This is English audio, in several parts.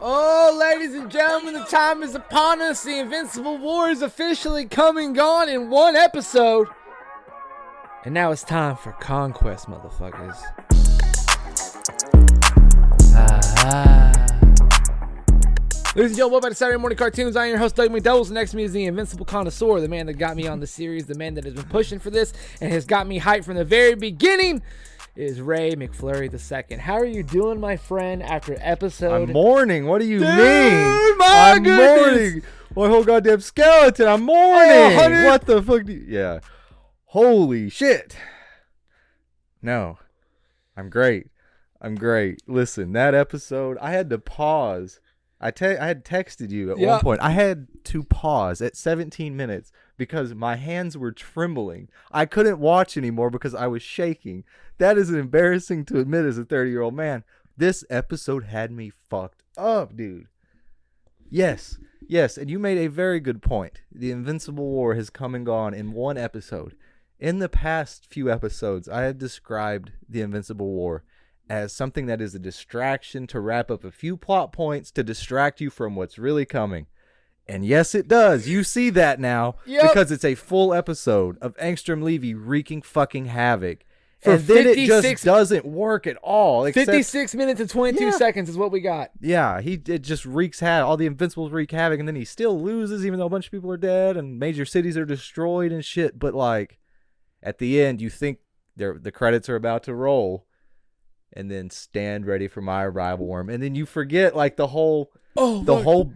Oh, ladies and gentlemen, the time is upon us. The Invincible War is officially come and gone in one episode. And now it's time for Conquest, motherfuckers. Ladies and gentlemen, welcome back to Saturday Morning Cartoons. I am your host, Doug McDoubles. Next to me is the Invincible Connoisseur, the man that got me on the series, the man that has been pushing for this and has got me hyped from the very beginning. Is Ray McFlurry II. How are you doing, my friend, after episode... I'm mourning. What do you mean? I'm mourning. My whole goddamn skeleton. I'm mourning. What the fuck do you... Yeah. Holy shit. No. I'm great. Listen, that episode, I had to pause. I had texted you at one point. I had to pause at 17 minutes because my hands were trembling. I couldn't watch anymore because I was shaking. That is embarrassing to admit as a 30-year-old man. This episode had me fucked up, dude. Yes, and you made a very good point. The Invincible War has come and gone in one episode. In the past few episodes, I have described the Invincible War as something that is a distraction to wrap up a few plot points to distract you from what's really coming. And yes, it does. You see that now because it's a full episode of Angstrom Levy wreaking fucking havoc. And then it just doesn't work at all. 56 minutes and 22 seconds is what we got. Yeah, it just wreaks havoc. All the Invincibles wreak havoc, and then he still loses even though a bunch of people are dead and major cities are destroyed and shit. But like, at the end, you think the credits are about to roll. And then stand ready for my arrival worm. And then you forget like the whole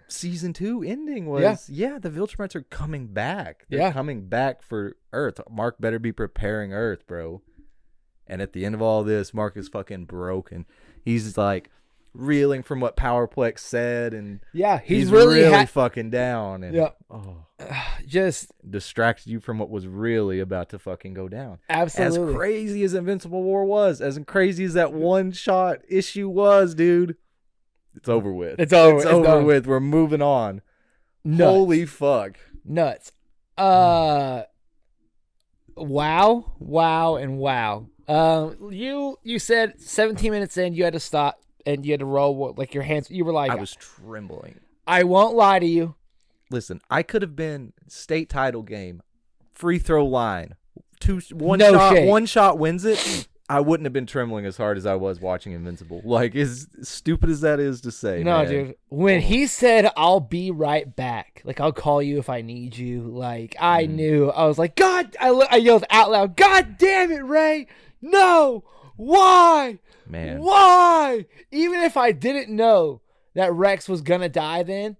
season 2 ending was the Viltrumites are coming back. They're coming back for Earth. Mark better be preparing Earth, bro. And at the end of all this, Mark is fucking broken. He's like reeling from what Powerplex said, and he's really fucking down. And just distracted you from what was really about to fucking go down. Absolutely. As crazy as Invincible War was, as crazy as that one shot issue was, dude, it's over with. It's over with. We're moving on. Nuts. Holy fuck. Nuts. Wow, and wow. You said 17 minutes in you had to stop and you had to roll like your hands. You were like, I was trembling. I won't lie to you. Listen, I could have been state title game, free throw line, one shot wins it. I wouldn't have been trembling as hard as I was watching Invincible. Like, as stupid as that is to say, no, man. dude. When he said, "I'll be right back," like I'll call you if I need you. Like I knew, I was like, God! I yelled out loud, "God damn it, Ray! No, why, man? Why?" Even if I didn't know that Rex was gonna die, then.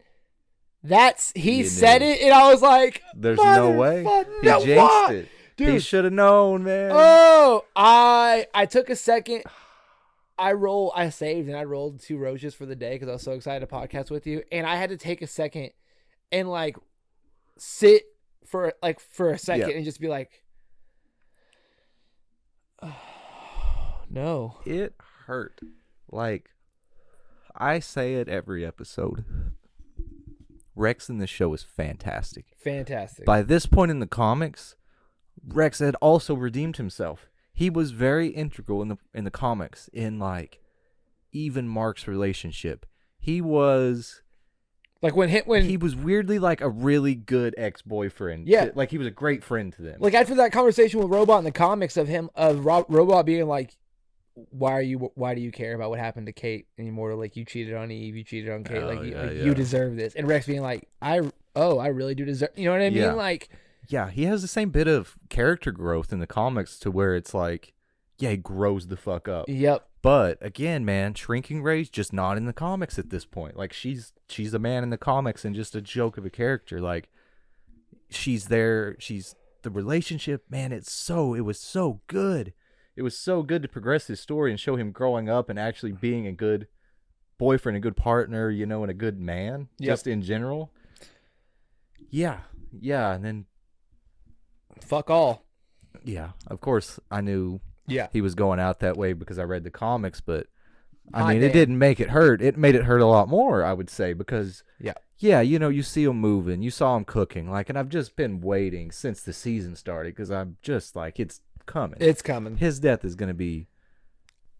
He said it, and I was like, "There's no way." He jinxed it. Dude, he should have known, man. Oh, I took a second. I saved, and I rolled 2 roaches for the day because I was so excited to podcast with you, and I had to take a second and like sit for a second and just be like, oh, no. It hurt. Like I say it every episode. Rex in this show is fantastic. Fantastic. By this point in the comics, Rex had also redeemed himself. He was very integral in the comics in like even Mark's relationship. He was like when he was weirdly like a really good ex-boyfriend. Yeah, like he was a great friend to them. Like after that conversation with Robot in the comics of Robot being like, why do you care about what happened to Kate anymore? Like you cheated on Eve, you cheated on Kate, you deserve this. And Rex being like, I really do deserve. You know what I mean? Like, yeah, he has the same bit of character growth in the comics to where it's like, he grows the fuck up. Yep. But again, man, Shrinking Ray's just not in the comics at this point. Like she's a man in the comics and just a joke of a character. Like she's there. She's the relationship, man. It was so good. It was so good to progress his story and show him growing up and actually being a good boyfriend, a good partner, and a good man, just in general. Yeah, and then... Fuck all. Yeah, of course, I knew he was going out that way because I read the comics, but, it didn't make it hurt. It made it hurt a lot more, I would say, because... you see him moving, you saw him cooking, and I've just been waiting since the season started because I'm just like, it's coming. It's coming. His death is going to be...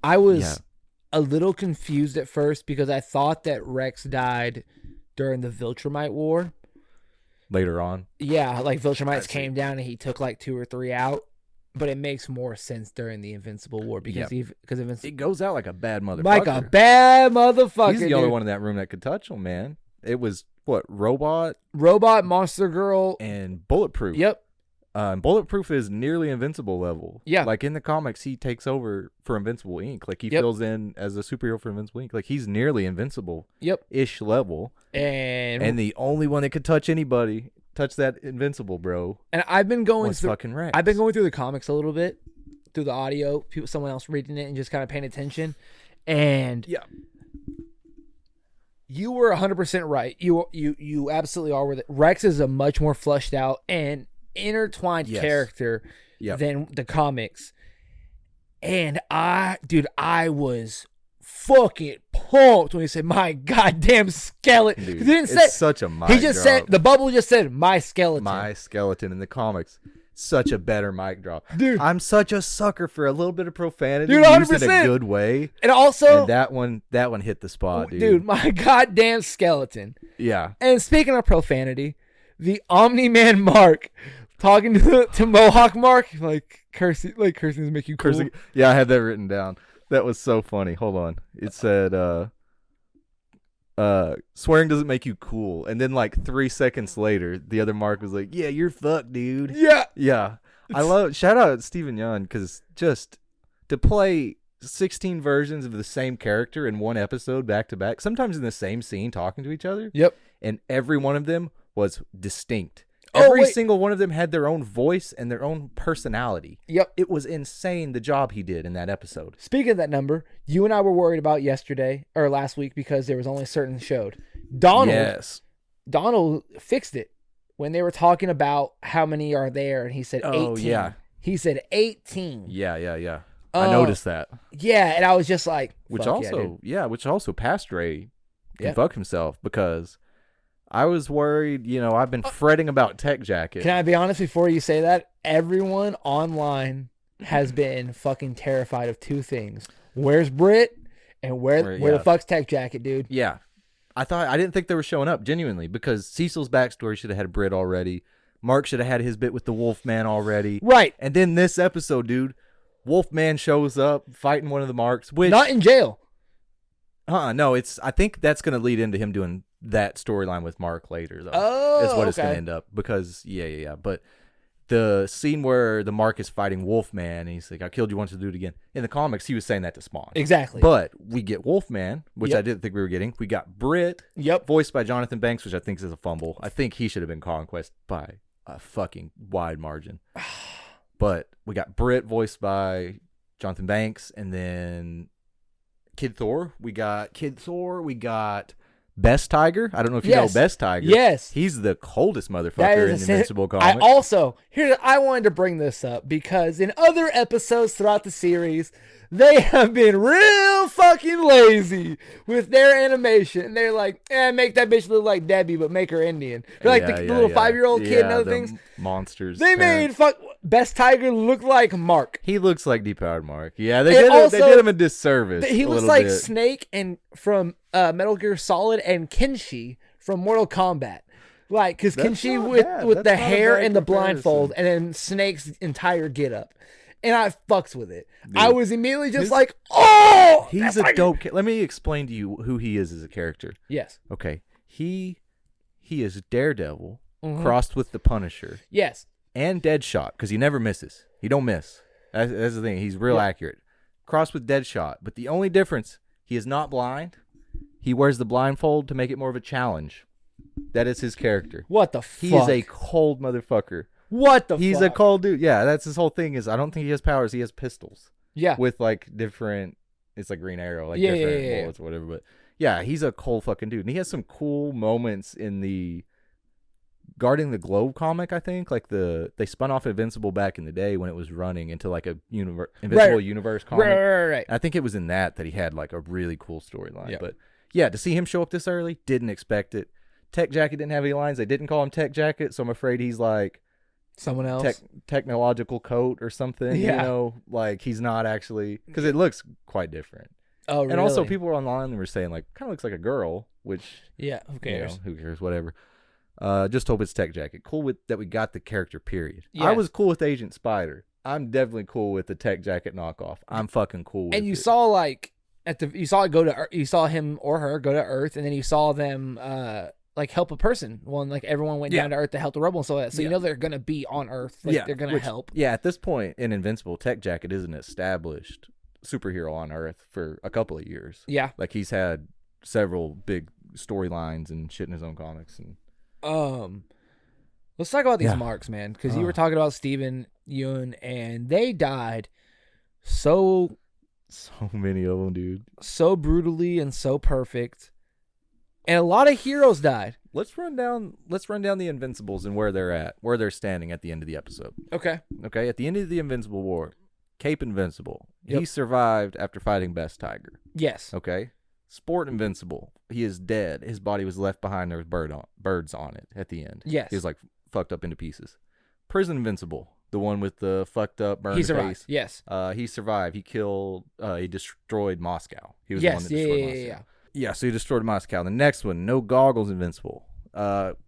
I was a little confused at first because I thought that Rex died during the Viltrumite War. Later on. Yeah, like Viltrumites came down and he took like 2 or 3 out. But it makes more sense during the Invincible War because it goes out like a bad motherfucker. Like a bad motherfucker. He's the only one in that room that could touch him, man. It was what, Robot, Monster Girl, and Bulletproof. Yep. Bulletproof is nearly Invincible level. Yeah. Like in the comics, he takes over for Invincible Inc. Like he fills in as a superhero for Invincible Inc. Like he's nearly Invincible. Yep. Ish level. And the only one that could touch anybody. Touch that Invincible, bro. And I've been going through fucking Rex. I've been going through the comics a little bit, through the audio, someone else reading it and just kind of paying attention. And you were 100% right. You absolutely are with it. Rex is a much more fleshed out and intertwined character than the comics. And I was fucking pumped when he said my goddamn skeleton. Dude, he didn't say such a mic he just drop. said the bubble just said my skeleton. My skeleton in the comics. Such a better mic drop. Dude. I'm such a sucker for a little bit of profanity. Dude, 100%. Used in a good way. And also that one hit the spot, dude. Dude, my goddamn skeleton. Yeah. And speaking of profanity, the Omni-Man Mark talking to Mohawk Mark, like cursing to make you cool. Cursing. Yeah, I had that written down. That was so funny. Hold on. It said, swearing doesn't make you cool. And then like 3 seconds later, the other Mark was like, yeah, you're fucked, dude. Yeah. Yeah. Shout out Steven Yeun, because just to play 16 versions of the same character in one episode back to back, sometimes in the same scene talking to each other. Yep. And every one of them was distinct. Every single one of them had their own voice and their own personality. Yep. It was insane the job he did in that episode. Speaking of that number, you and I were worried about yesterday or last week because there was only certain showed. Donald fixed it when they were talking about how many are there, and he said 18. Oh, yeah. He said 18. Yeah. I noticed that. Yeah, and I was just like, which also Pastor can fuck himself, because I was worried, I've been fretting about Tech Jacket. Can I be honest before you say that? Everyone online has been fucking terrified of 2 things. Where's Brit and where the fuck's Tech Jacket, dude? Yeah. I didn't think they were showing up, genuinely, because Cecil's backstory should have had Brit already. Mark should have had his bit with the Wolfman already. Right. And then this episode, dude, Wolfman shows up fighting one of the Marks. Which, not in jail. No, I think that's going to lead into him doing that storyline with Mark later, though. Is what it's going to end up. Because, yeah. But the scene where the Mark is fighting Wolfman, and he's like, I killed you once to do it again. In the comics, he was saying that to Spawn. Exactly. But we get Wolfman, which I didn't think we were getting. We got Brit, voiced by Jonathan Banks, which I think is a fumble. I think he should have been Conquest by a fucking wide margin. But we got Brit, voiced by Jonathan Banks, and then Kid Thor. We got Best Tiger. I don't know if you know Best Tiger. Yes. He's the coldest motherfucker in the Invincible comics. I wanted to bring this up because in other episodes throughout the series, they have been real fucking lazy with their animation. And they're like, make that bitch look like Debbie, but make her Indian. They're like the little 5-year-old kid and other things. Monsters. They made Best Tiger look like Mark. He looks like depowered Mark. Yeah, they did him a disservice. He looks like Snake and from Metal Gear Solid and Kenshi from Mortal Kombat. Like, because Kenshi with the hair and the blindfold, and then Snake's entire getup. And I fucks with it. Dude, I was immediately just like, oh! He's a dope Let me explain to you who he is as a character. Yes. Okay. He is Daredevil crossed with the Punisher. Yes. And Deadshot, because he never misses. He don't miss. That's the thing. He's real accurate. Crossed with Deadshot. But the only difference, he is not blind. He wears the blindfold to make it more of a challenge. That is his character. What the fuck? He is a cold motherfucker. What the fuck? He's a cold dude. Yeah, that's his whole thing. Is I don't think he has powers. He has pistols. Yeah. With like different, it's like Green Arrow, like different bullets or whatever. But yeah, he's a cold fucking dude. And he has some cool moments in the Guarding the Globe comic, I think. Like they spun off Invincible back in the day when it was running into like a Invincible Universe comic. Right. I think it was in that he had like a really cool storyline. Yeah. But yeah, to see him show up this early, didn't expect it. Tech Jacket didn't have any lines. They didn't call him Tech Jacket, so I'm afraid he's like someone else, technological coat or something. Like he's not actually, because it looks quite different. Oh, really? And also, people online were saying like, kind of looks like a girl, which yeah, who cares? Who cares? Whatever. Just hope it's Tech Jacket. Cool with that we got the character. Period. Yes. I was cool with Agent Spider. I'm definitely cool with the Tech Jacket knockoff. I'm fucking cool with it. And you saw like you saw it go to you saw him or her go to Earth, and then you saw them like help a person. Like everyone went down to Earth to help the rebel and so that. So you know they're gonna be on Earth. Like they're gonna help. Yeah, at this point in Invincible, Tech Jacket is an established superhero on Earth for a couple of years. Yeah, like he's had several big storylines and shit in his own comics. And let's talk about these marks, man, because you were talking about Steven Yeun, and they died so many of them, dude. So brutally and so perfect. And a lot of heroes died. Let's run down the Invincibles and where they're standing at the end of the episode. Okay. At the end of the Invincible War, Cape Invincible. He survived after fighting Best Tiger. Yes. Okay. Sport Invincible. He is dead. His body was left behind. There was birds on it at the end. Yes. He was like fucked up into pieces. Prison Invincible. The one with the fucked up burned face. Yes. He survived. He killed. He destroyed Moscow. He was the one that destroyed Moscow. Yeah. So he destroyed Moscow. The next one, No Goggles Invincible.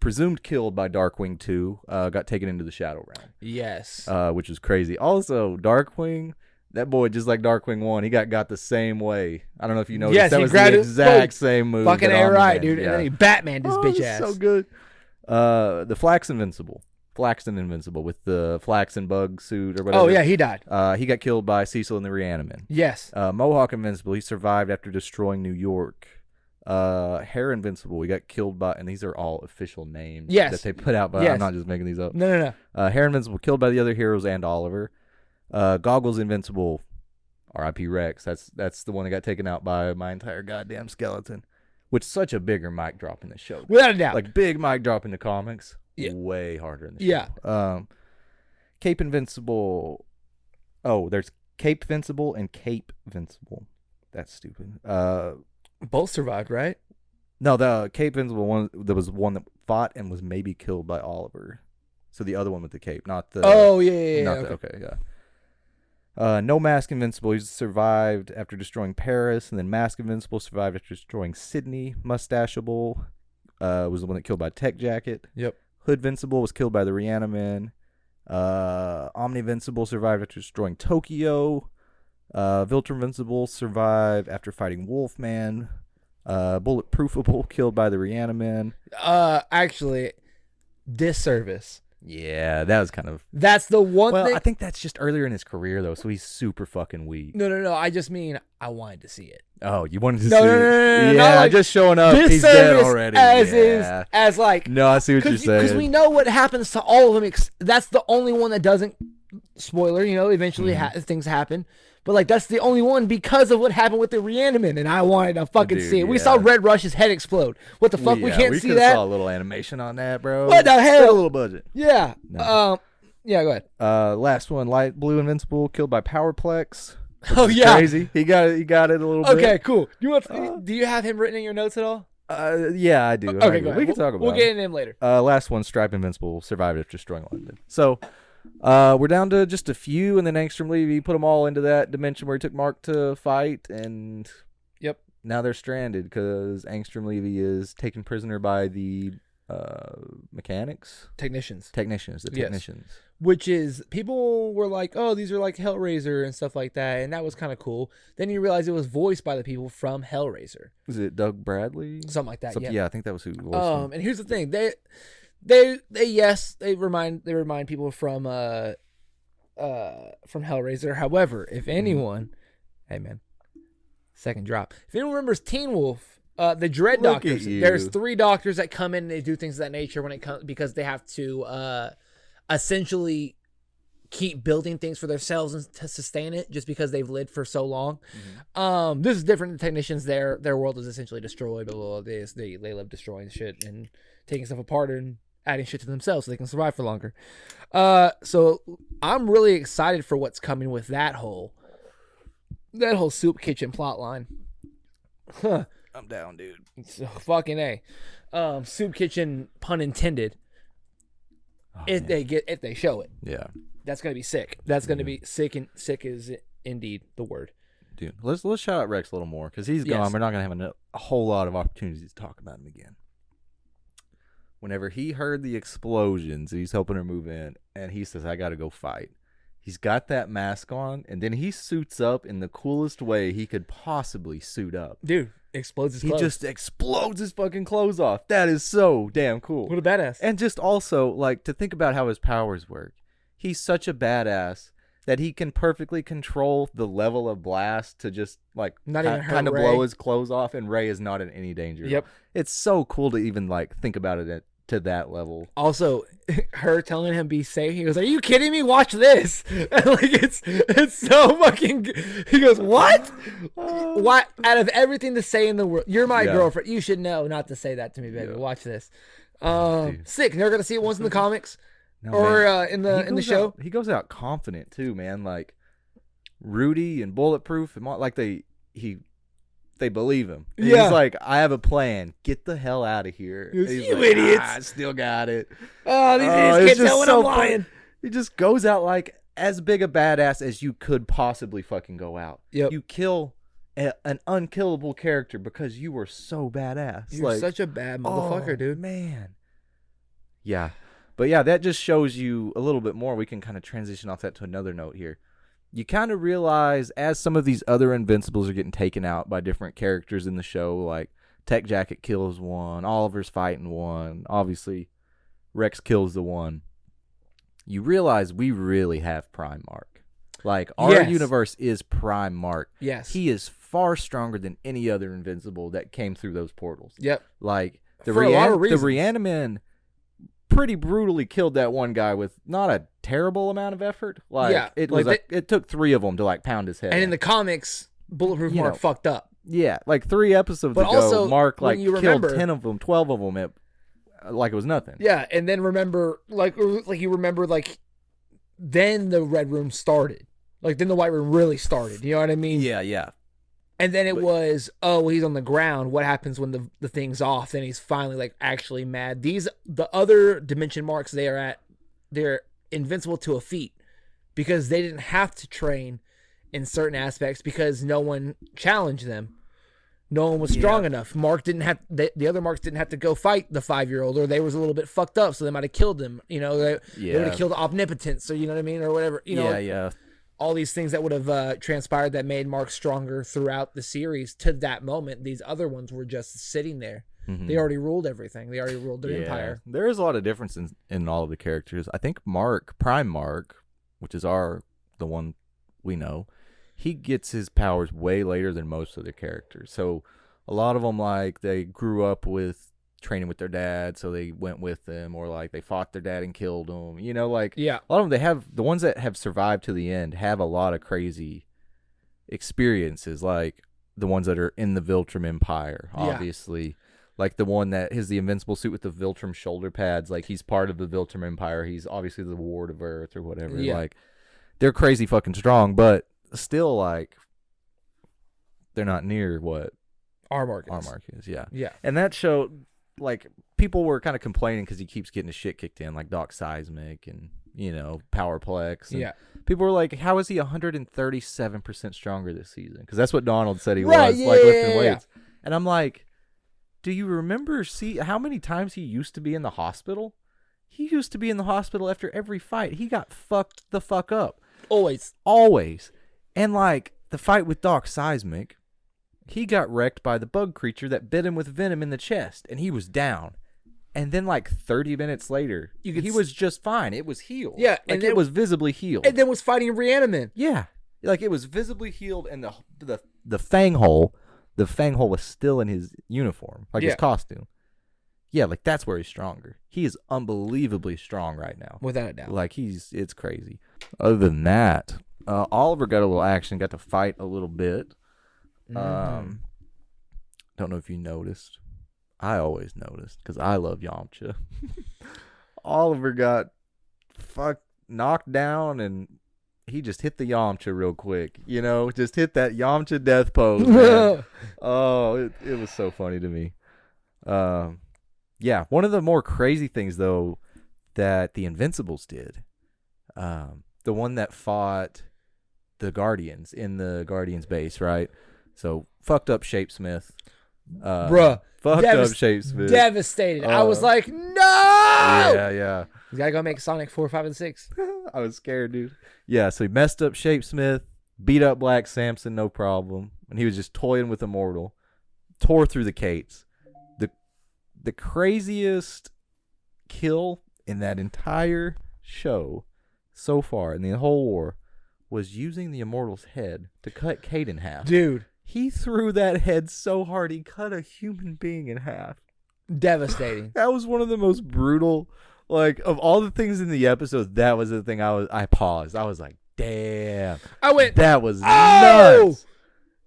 Presumed killed by Darkwing 2. Got taken into the Shadow Realm. Yes. Which is crazy. Also, Darkwing. That boy, just like Darkwing 1, he got the same way. I don't know if you noticed. Yes, that he was grabbed the exact same move. Fucking A right, dude. Yeah. And then he Batmaned his bitch ass. So good. The Flaxen Invincible with the flaxen bug suit or whatever. Oh, yeah, he died. He got killed by Cecil and the Reaniman. Yes. Mohawk Invincible, he survived after destroying New York. Hair Invincible, he got killed by, and these are all official names that they put out, but I'm not just making these up. No. Hair Invincible, killed by the other heroes and Oliver. Goggles Invincible, R.I.P. Rex. That's the one that got taken out by my entire goddamn skeleton. Which such a bigger mic drop in the show. Without a doubt. Like big mic drop in the comics. Yeah. Way harder in the show. Yeah. Cape Invincible. Oh, there's Cape Invincible and Cape Invincible. That's stupid. Both survived, right? No, the Cape Invincible one, there was one that fought and was maybe killed by Oliver. So the other one with the cape, not the... Oh, yeah. Okay, yeah. No Mask Invincible, he survived after destroying Paris, and then Mask Invincible survived after destroying Sydney. Mustachable was the one that killed by Tech Jacket. Yep. Hood Invincible was killed by the Reaniman. Omni Invincible survived after destroying Tokyo. Vilter Invincible survived after fighting Wolfman. Bulletproofable killed by the Reaniman. Actually, disservice. Yeah, that was kind of... That's the one thing... I think that's just earlier in his career, though, so he's super fucking weak. No. I just mean I wanted to see it. Oh, you wanted to see it? No, yeah, like, just showing up, he's dead already. As like... No, I see what you're saying. Because we know what happens to all of them. That's the only one that doesn't... Spoiler, eventually things happen. But, like, that's the only one because of what happened with the Reaniman, and I wanted to fucking see it. We saw Red Rush's head explode. What the fuck? We can't see that? We saw a little animation on that, bro. What the hell? A little budget. Yeah. No. Yeah, go ahead. Last one, Light Blue Invincible, killed by Powerplex. Oh, yeah. Crazy. He got it a little bit. Okay, cool. Do you have him written in your notes at all? Yeah, I do. Okay, go ahead. We can talk about it. We'll get into him later. Last one, Stripe Invincible, survived after destroying London. So... we're down to just a few, and then Angstrom Levy put them all into that dimension where he took Mark to fight, and now they're stranded because Angstrom Levy is taken prisoner by the technicians, which is, people were like, oh, these are like Hellraiser and stuff like that, and that was kind of cool. Then you realize it was voiced by the people from Hellraiser. Was it Doug Bradley? Something like that. Yeah, I think that was who voiced him. And here's the thing, they remind people from Hellraiser. However, if anyone, hey man, second drop. If anyone remembers Teen Wolf, the Dread Doctors, there's 3 doctors that come in and they do things of that nature when it comes, because they have to essentially keep building things for themselves and to sustain it, just because they've lived for so long. This is different. The technicians, their world is essentially destroyed. Blah, blah, blah. They live destroying shit and taking stuff apart and adding shit to themselves so they can survive for longer. So I'm really excited for what's coming with that whole soup kitchen plot line. Huh. I'm down, dude. So fucking A. Soup kitchen, pun intended. If they show it. Yeah. That's gonna be sick. That's gonna be sick, and sick is indeed the word. dude. Let's shout out Rex a little more because he's gone. We're not gonna have a whole lot of opportunities to talk about him again. Whenever he heard the explosions, he's helping her move in, and he says, "I got to go fight." He's got that mask on, and then he suits up in the coolest way he could possibly suit up. Dude, explodes his clothes. He just explodes his fucking clothes off. That is so damn cool. What a badass. And just also, like, to think about how his powers work. He's such a badass that he can perfectly control the level of blast to just, like, kind of blow his clothes off, and Ray is not in any danger. Yep. It's so cool to even, like, think about it to that level. Also, her telling him be safe. He goes, "Are you kidding me? Watch this!" And like it's so fucking. He goes, "What? Why? Out of everything to say in the world, you're my girlfriend. You should know not to say that to me, baby. Yeah. Watch this." Sick. Never gonna see it once in the comics in the show. He goes out confident too, man. Like Rudy and Bulletproof and like they believe him. And he's like, "I have a plan. Get the hell out of here." He's you like, idiots. I still got it. Oh, these idiots can't tell when I'm lying. He just goes out like as big a badass as you could possibly fucking go out. Yep. You kill an unkillable character because you were so badass. You're such a bad motherfucker, dude. Man. Yeah. But yeah, that just shows you a little bit more. We can kind of transition off that to another note here. You kind of realize as some of these other Invincibles are getting taken out by different characters in the show, like Tech Jacket kills one, Oliver's fighting one, obviously Rex kills the one. You realize we really have Prime Mark. Like our universe is Prime Mark. Yes. He is far stronger than any other Invincible that came through those portals. Yep. Like the For a lot of reasons. The Reaniman pretty brutally killed that one guy with not a terrible amount of effort. It took 3 of them to like pound his head. And in the comics, Bulletproof Mark fucked up. Yeah, like 3 episodes ago, also, Mark like killed 10 of them, 12 of them, like it was nothing. Yeah, and then remember, like you remember, like then the Red Room started. Like then the White Room really started. You know what I mean? Yeah. And then it was, he's on the ground. What happens when the thing's off? Then he's finally like actually mad. The other dimension marks they're invincible to a feat because they didn't have to train in certain aspects because no one challenged them. No one was strong enough. Mark didn't have the other Marks didn't have to go fight the 5-year-old, or they was a little bit fucked up, so they might have killed him. You know, they would have killed Omnipotence, or you know what I mean, or whatever. You know, all these things that would have transpired that made Mark stronger throughout the series to that moment. These other ones were just sitting there. Mm-hmm. They already ruled everything. They already ruled their empire. There is a lot of difference in all of the characters. I think Prime Mark, which is the one we know, he gets his powers way later than most of the characters. So a lot of them, like, they grew up with training with their dad, so they went with them, or like they fought their dad and killed him. You know, like a lot of them, they have the ones that have survived to the end have a lot of crazy experiences, like the ones that are in the Viltrum Empire, obviously. Like the one that has the invincible suit with the Viltrum shoulder pads, like he's part of the Viltrum Empire. He's obviously the Ward of Earth or whatever. Yeah. Like they're crazy fucking strong, but still, like, they're not near what our Mark is. Yeah. And that show, like, people were kind of complaining because he keeps getting his shit kicked in, like Doc Seismic and, you know, Powerplex. And people were like, how is he 137% stronger this season? Because that's what Donald said he was, lifting weights. And I'm like, do you remember how many times he used to be in the hospital? He used to be in the hospital after every fight. He got fucked the fuck up. Always. And, like, the fight with Doc Seismic, he got wrecked by the bug creature that bit him with venom in the chest, and he was down. And then, like, 30 minutes later, he was just fine. It was healed. Yeah. Like, and it was visibly healed. And then was fighting Reaniman. Yeah. Like, it was visibly healed, and the fang hole was still in his uniform, like his costume. Yeah, like, that's where he's stronger. He is unbelievably strong right now. Without a doubt. Like, it's crazy. Other than that, Oliver got a little action, got to fight a little bit. Don't know if you noticed. I always noticed because I love Yamcha. Oliver got knocked down, and he just hit the Yamcha real quick. You know, just hit that Yamcha death pose, man. Oh, it was so funny to me. Yeah, one of the more crazy things, though, that the Invincibles did, the one that fought Guardians in the Guardians base, right? So fucked up Shapesmith. Bruh. Fucked up Shapesmith. Devastated. I was like, no! Yeah. You gotta go make Sonic 4, 5, and 6. I was scared, dude. Yeah, so he messed up Shapesmith, beat up Black Samson, no problem. And he was just toying with Immortal. Tore through the Kates. The craziest kill in that entire show so far in the whole war was using the Immortal's head to cut Kate in half. Dude. He threw that head so hard he cut a human being in half. Devastating. That was one of the most brutal, like, of all the things in the episode, that was the thing I paused. I was like, damn. I went, that was nuts.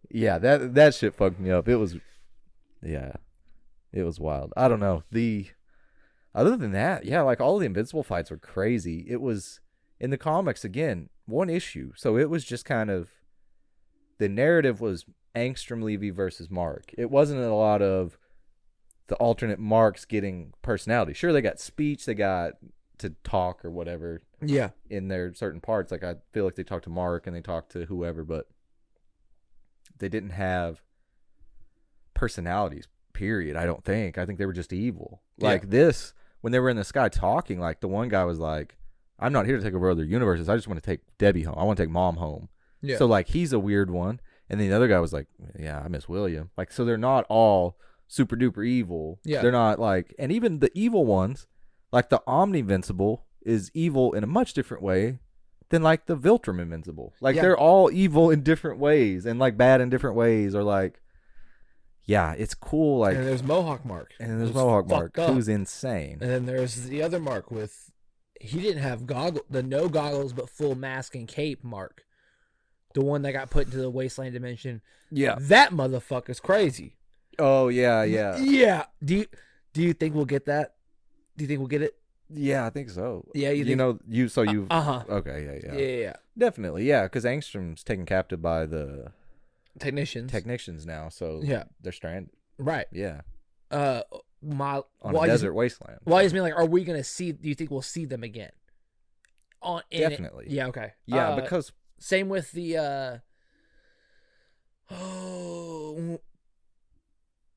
Yeah, that shit fucked me up. It was wild. I don't know. Other than that, yeah, like all the Invincible fights were crazy. It was, in the comics, again, one issue. So it was just kind of, the narrative was Angstrom Levy versus Mark. It wasn't a lot of the alternate Marks getting personality. Sure, they got speech, they got to talk or whatever. Yeah. In their certain parts. Like, I feel like they talked to Mark and they talked to whoever, but they didn't have personalities, period. I don't think. I think they were just evil. Like this, when they were in the sky talking, like the one guy was like, I'm not here to take over other universes. I just want to take Debbie home. I want to take Mom home. Yeah. So like he's a weird one. And then the other guy was like, yeah, I miss William. Like, so they're not all super duper evil. Yeah. They're not like, and even the evil ones, like the Omni-Invincible is evil in a much different way than like the Viltrum Invincible. Like they're all evil in different ways and like bad in different ways, or like, yeah, it's cool. Like, and there's Mohawk Mark. And there's Mohawk Mark, who's insane. And then there's the other Mark with, he didn't have no goggles but full mask and cape Mark. The one that got put into the Wasteland Dimension. Yeah. That motherfucker's crazy. Oh, yeah. Yeah. Do you think we'll get that? Do you think we'll get it? Yeah, I think so. Yeah, you okay, Yeah. Definitely, yeah, because Angstrom's taken captive by the technicians now, so they're stranded. Right. Yeah. On a desert wasteland. Why is me like, are we gonna see? Do you think we'll see them again? Definitely. Yeah. Okay. Yeah, because same with the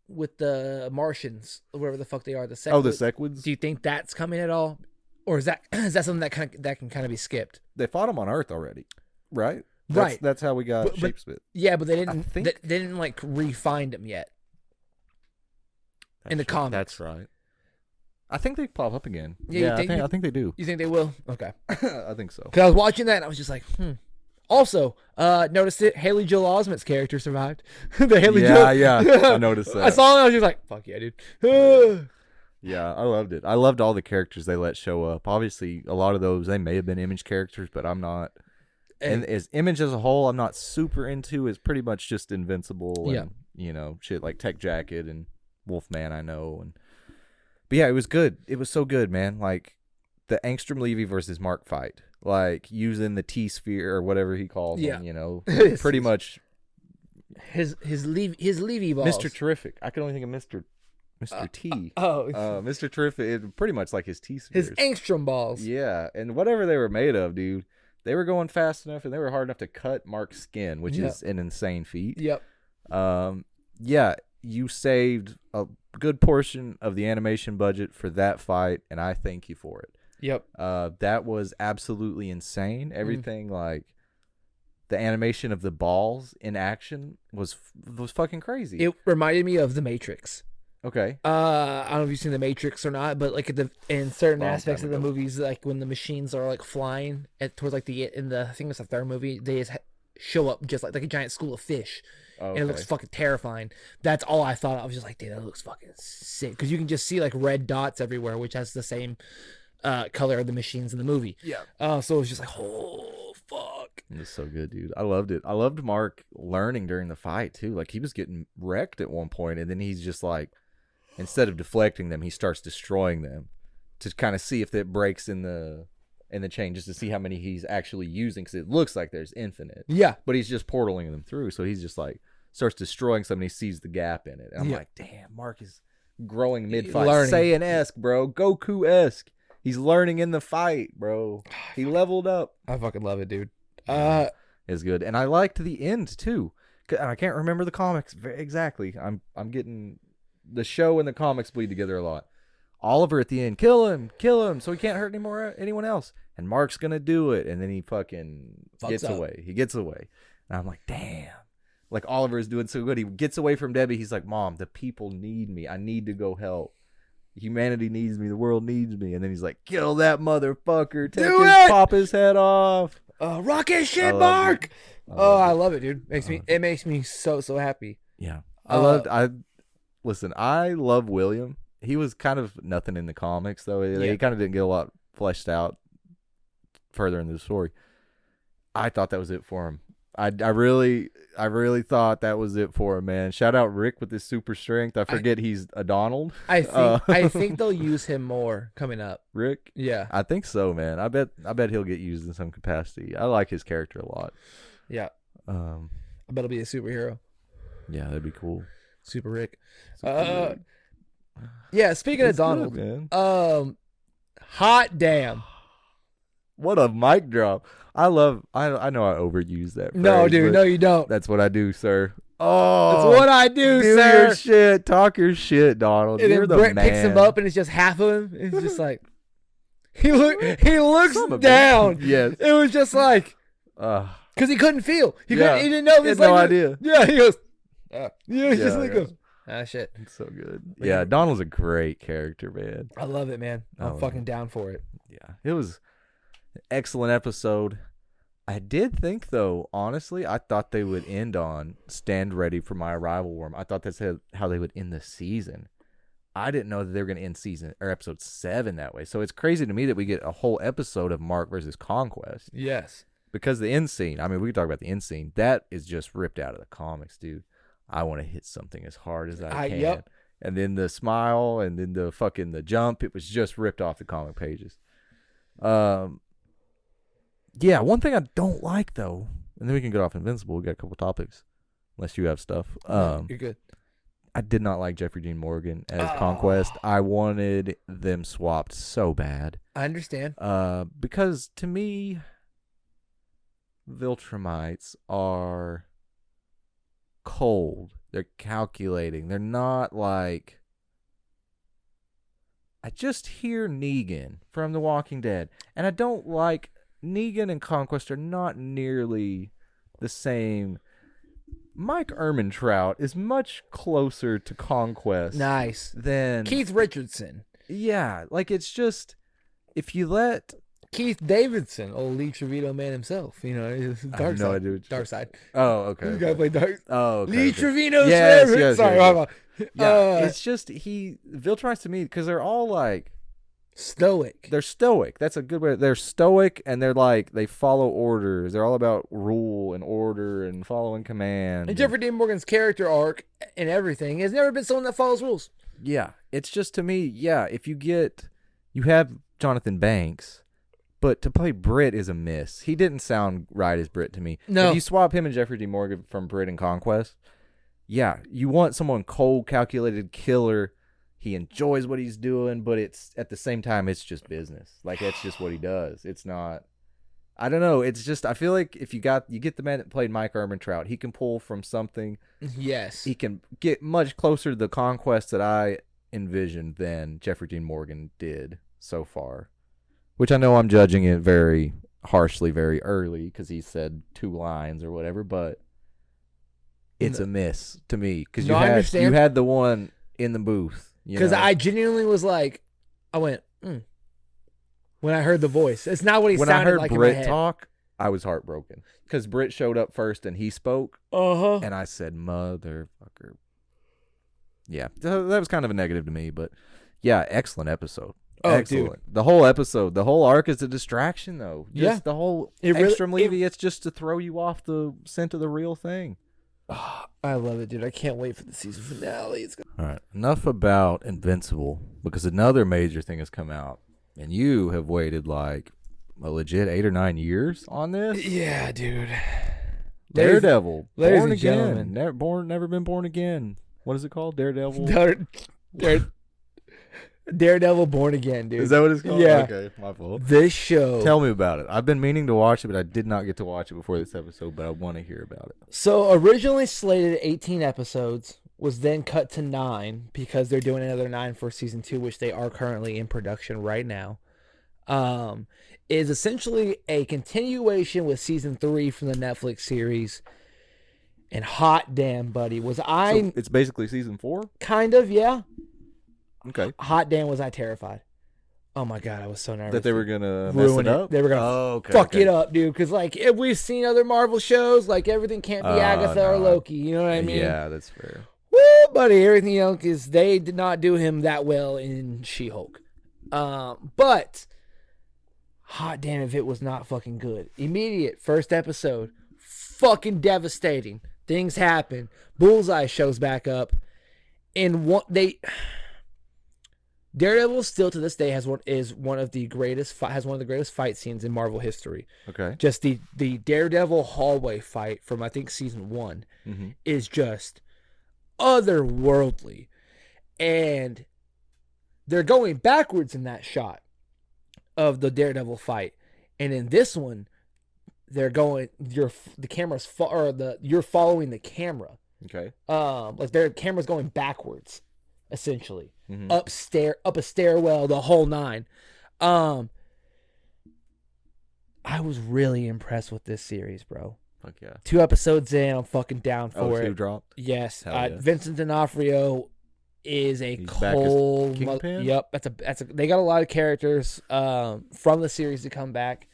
with the Martians, whatever the fuck they are, the Sequids. Oh, the Sequids. Do you think that's coming at all, or is that something that can kind of be skipped? They fought them on Earth already, right? Right. That's how we got Shapespit. Yeah, but they didn't like re-find them yet. In the comics. That's right. I think they pop up again. Yeah, I think they do. You think they will? Okay. I think so. Because I was watching that and I was just like, Also, noticed it. Haley Joel Osment's character survived. I noticed that. I saw it and I was just like, fuck yeah, dude. Yeah, I loved it. I loved all the characters they let show up. Obviously, a lot of those, they may have been Image characters, but I'm not. And as Image as a whole, I'm not super into. It's pretty much just Invincible and, shit like Tech Jacket and Wolfman, I know. But yeah, it was good. It was so good, man. Like, the Angstrom Levy versus Mark fight. Like, using the T-sphere or whatever he calls them, pretty much. His Levy balls. Mr. Terrific. I can only think of Mr. T. Mr. Terrific. It, pretty much like his T-spheres. His Angstrom balls. Yeah, and whatever they were made of, dude, they were going fast enough and they were hard enough to cut Mark's skin, which is an insane feat. Yep. Yeah, you saved a good portion of the animation budget for that fight, and I thank you for it. Yep. That was absolutely insane. Everything like the animation of the balls in action was fucking crazy. It reminded me of The Matrix. Okay. I don't know if you've seen The Matrix or not, but like in certain aspects of the movies, like when the machines are like flying towards like I think it's the third movie, they just show up just like a giant school of fish. Okay. And it looks fucking terrifying. That's all I thought. I was just like, dude, that looks fucking sick. Because you can just see like red dots everywhere, which has the same color of the machines in the movie. Yeah. So it was just like, oh, fuck. It was so good, dude. I loved it. I loved Mark learning during the fight, too. Like, he was getting wrecked at one point, and then he's just like, instead of deflecting them, he starts destroying them to kind of see if it breaks in the chain, just to see how many he's actually using, because it looks like there's infinite. Yeah. But he's just portaling them through, so he's just like, starts destroying something, he sees the gap in it. And I'm like, damn, Mark is growing mid-fight. Saiyan-esque, bro. Goku-esque. He's learning in the fight, bro. He leveled up. I fucking love it, dude. Yeah, is good. And I liked the end, too. And I can't remember the comics exactly. I'm getting the show and the comics bleed together a lot. Oliver at the end, kill him, so he can't hurt anyone else. And Mark's going to do it. And then he fucking gets away. He gets away. And I'm like, damn. Like, Oliver is doing so good. He gets away from Debbie. He's like, Mom, the people need me. I need to go help. Humanity needs me. The world needs me. And then he's like, kill that motherfucker. Pop his head off. Rock his shit, Mark. I love it, dude. It makes me so happy. Yeah. I love William. He was kind of nothing in the comics, though. He kind of didn't get a lot fleshed out further into the story. I thought that was it for him. I really thought that was it for him, man. Shout out Rick with his super strength. I forget he's a Donald. I think they'll use him more coming up. Rick? Yeah. I think so, man. I bet he'll get used in some capacity. I like his character a lot. Yeah. I bet he'll be a superhero. Yeah, that'd be cool. Super Rick. Yeah, speaking of Donald, good, man. Hot damn. What a mic drop. I know I overuse that phrase, no, dude, no, you don't. That's what I do, sir. Oh, that's what I do, sir. Do your shit. Talk your shit, Donald. And You're then the Brett man. picks him up, and it's just half of him. It's just like he looks down. Yes, it was just like because he couldn't feel. He didn't know. He had no idea. Yeah, he goes. Just like goes. Shit. It's so good. Yeah, Donald's a great character, man. I love it, man. I'm fucking down for it. Yeah, it was an excellent episode. I did think, though, honestly, I thought they would end on Stand Ready for My Arrival Worm. I thought that's how they would end the season. I didn't know that they were going to end episode 7 that way. So it's crazy to me that we get a whole episode of Mark versus Conquest. Yes. Because the end scene, I mean, we can talk about the end scene. That is just ripped out of the comics, dude. I want to hit something as hard as I can. Yep. And then the smile and then the jump, it was just ripped off the comic pages. Yeah, one thing I don't like, though, and then we can get off Invincible. We got a couple topics, unless you have stuff. You're good. I did not like Jeffrey Dean Morgan as Conquest. I wanted them swapped so bad. I understand. Because to me, Viltrumites are cold. They're calculating. They're not like... I just hear Negan from The Walking Dead, and I don't like... Negan and Conquest are not nearly the same. Mike Ehrmantraut is much closer to Conquest. Nice. Than Keith Richardson. Yeah, like it's just if you let Keith Davidson, old Lee Trevino man himself, Dark Side. Oh, okay. This guy played Dark. Oh, okay. Lee Trevino. Yes. Sorry, yeah, it's just Viltrumites to me because they're all like. Stoic. They're stoic. That's a good way. They're stoic, and they're like they follow orders. They're all about rule and order and following command. And Jeffrey Dean Morgan's character arc and everything has never been someone that follows rules. Yeah, it's just to me. Yeah, if you have Jonathan Banks, but to play Britt is a miss. He didn't sound right as Britt to me. No, if you swap him and Jeffrey Dean Morgan from Britt and Conquest, yeah, you want someone cold, calculated, killer. He enjoys what he's doing, but it's at the same time, it's just business. Like, that's just what he does. It's not, I don't know. It's just, I feel like if you get the man that played Mike Ehrmantraut, he can pull from something. Yes. He can get much closer to the Conquest that I envisioned than Jeffrey Dean Morgan did so far. Which I know I'm judging it very harshly, very early, because he said 2 lines or whatever, but it's a miss to me. Because you had the one in the booth. Because I genuinely was like, I went, when I heard the voice. It's not what he sounded like in my head. When I heard Britt talk, I was heartbroken. Because Britt showed up first and he spoke. And I said, motherfucker. Yeah, that was kind of a negative to me. But yeah, excellent episode. Oh, excellent. Dude. The whole episode, the whole arc is a distraction, though. Just the whole Angstrom Levy, it's just to throw you off the scent of the real thing. Oh, I love it, dude. I can't wait for the season finale. All right, enough about Invincible, because another major thing has come out, and you have waited like a legit 8 or 9 years on this. Yeah, dude. Daredevil, born again, gentlemen. never been born again. What is it called? Daredevil. Daredevil Born Again, dude. Is that what it's called? Yeah. Okay, my fault. This show. Tell me about it. I've been meaning to watch it, but I did not get to watch it before this episode, but I want to hear about it. So originally slated at 18 episodes, was then cut to 9 because they're doing another 9 for season 2, which they are currently in production right now. Is essentially a continuation with season 3 from the Netflix series. And hot damn, buddy, was I... So it's basically season 4? Kind of, yeah. Okay. Hot damn, was I terrified. Oh my God, I was so nervous. That they were going to mess it up? They were going to fuck it up, dude. Because, like, if we've seen other Marvel shows, like, everything can't be Agatha or Loki. You know what I mean? Yeah, that's fair. Woo, buddy, everything, you know, because they did not do him that well in She-Hulk. But, hot damn if it was not fucking good. Immediate, first episode, fucking devastating. Things happen. Bullseye shows back up. And Daredevil still to this day has one of the greatest fight scenes in Marvel history. Okay. Just the Daredevil hallway fight from I think season 1 is just otherworldly. And they're going backwards in that shot of the Daredevil fight. And in this one, they're going you're following the camera. Okay. Like their camera's going backwards, essentially. Up a stairwell, the whole 9. I was really impressed with this series, bro. Fuck yeah. 2 episodes in, I'm fucking down for it. 2 dropped? Yes. Yeah. Vincent D'Onofrio is a He's cold Kingpin? Yep, they got a lot of characters from the series to come back.